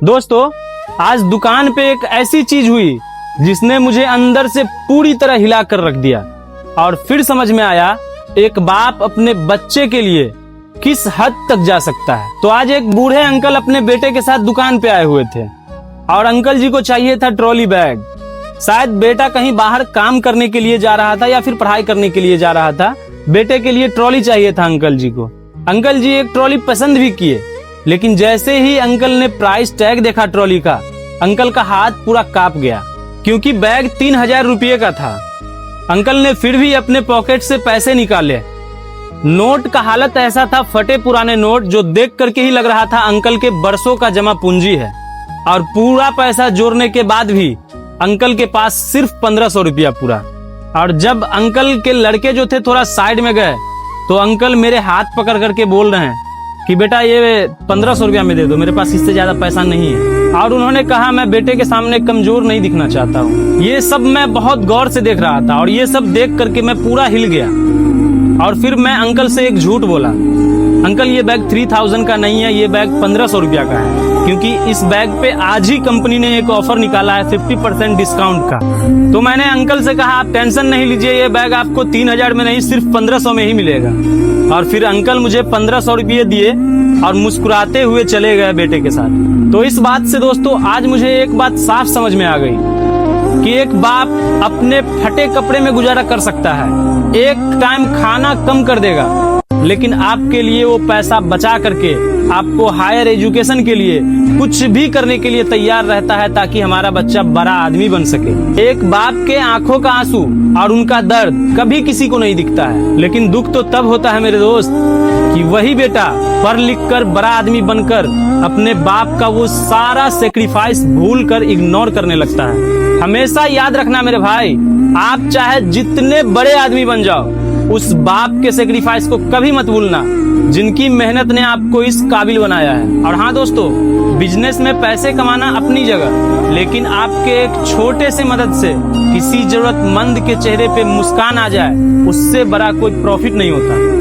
दोस्तों, आज दुकान पे एक ऐसी चीज हुई जिसने मुझे अंदर से पूरी तरह हिला कर रख दिया और फिर समझ में आया एक बाप अपने बच्चे के लिए किस हद तक जा सकता है। तो आज एक बूढ़े अंकल अपने बेटे के साथ दुकान पे आए हुए थे और अंकल जी को चाहिए था ट्रॉली बैग। शायद बेटा कहीं बाहर काम करने के लिए जा रहा था या फिर पढ़ाई करने के लिए जा रहा था। बेटे के लिए ट्रॉली चाहिए था अंकल जी को। अंकल जी एक ट्रॉली पसंद भी किए, लेकिन जैसे ही अंकल ने प्राइस टैग देखा ट्रॉली का, अंकल का हाथ पूरा कांप गया क्योंकि बैग 3000 रुपये का था। अंकल ने फिर भी अपने पॉकेट से पैसे निकाले। नोट का हालत ऐसा था, फटे पुराने नोट जो देख करके ही लग रहा था अंकल के बरसों का जमा पूंजी है। और पूरा पैसा जोड़ने के बाद भी अंकल के पास सिर्फ 1500 रुपया पूरा। और जब अंकल के लड़के जो थे थोड़ा साइड में गए तो अंकल मेरे हाथ पकड़ करके बोल रहे हैं कि बेटा ये 1500 रुपया में दे दो, मेरे पास इससे ज्यादा पैसा नहीं है। और उन्होंने कहा मैं बेटे के सामने कमजोर नहीं दिखना चाहता हूँ। ये सब मैं बहुत गौर से देख रहा था और ये सब देख करके मैं पूरा हिल गया। और फिर मैं अंकल से एक झूठ बोला, अंकल ये बैग 3000 का नहीं है, ये बैग 1500 रुपया का है, क्योंकि इस बैग पे आज ही कंपनी ने एक ऑफर निकाला है 50% डिस्काउंट का। तो मैंने अंकल से कहा आप टेंशन नहीं लीजिए, ये बैग आपको 3000 में नहीं सिर्फ 1500 में ही मिलेगा। और फिर अंकल मुझे 1500 रुपये दिए और मुस्कुराते हुए चले गए बेटे के साथ। तो इस बात से दोस्तों आज मुझे एक बात साफ समझ में आ गई कि एक बाप अपने फटे कपड़े में गुजारा कर सकता है, एक टाइम खाना कम कर देगा, लेकिन आपके लिए वो पैसा बचा करके आपको हायर एजुकेशन के लिए कुछ भी करने के लिए तैयार रहता है ताकि हमारा बच्चा बड़ा आदमी बन सके। एक बाप के आंखों का आंसू और उनका दर्द कभी किसी को नहीं दिखता है, लेकिन दुख तो तब होता है मेरे दोस्त कि वही बेटा पढ़ लिख कर बड़ा आदमी बनकर अपने बाप का वो सारा सेक्रीफाइस भूल कर इग्नोर करने लगता है। हमेशा याद रखना मेरे भाई, आप चाहे जितने बड़े आदमी बन जाओ, उस बाप के सेक्रीफाइस को कभी मत भूलना जिनकी मेहनत ने आपको इस काबिल बनाया है। और हाँ दोस्तों, बिजनेस में पैसे कमाना अपनी जगह, लेकिन आपके एक छोटे से मदद से किसी जरूरतमंद के चेहरे पे मुस्कान आ जाए, उससे बड़ा कोई प्रॉफिट नहीं होता।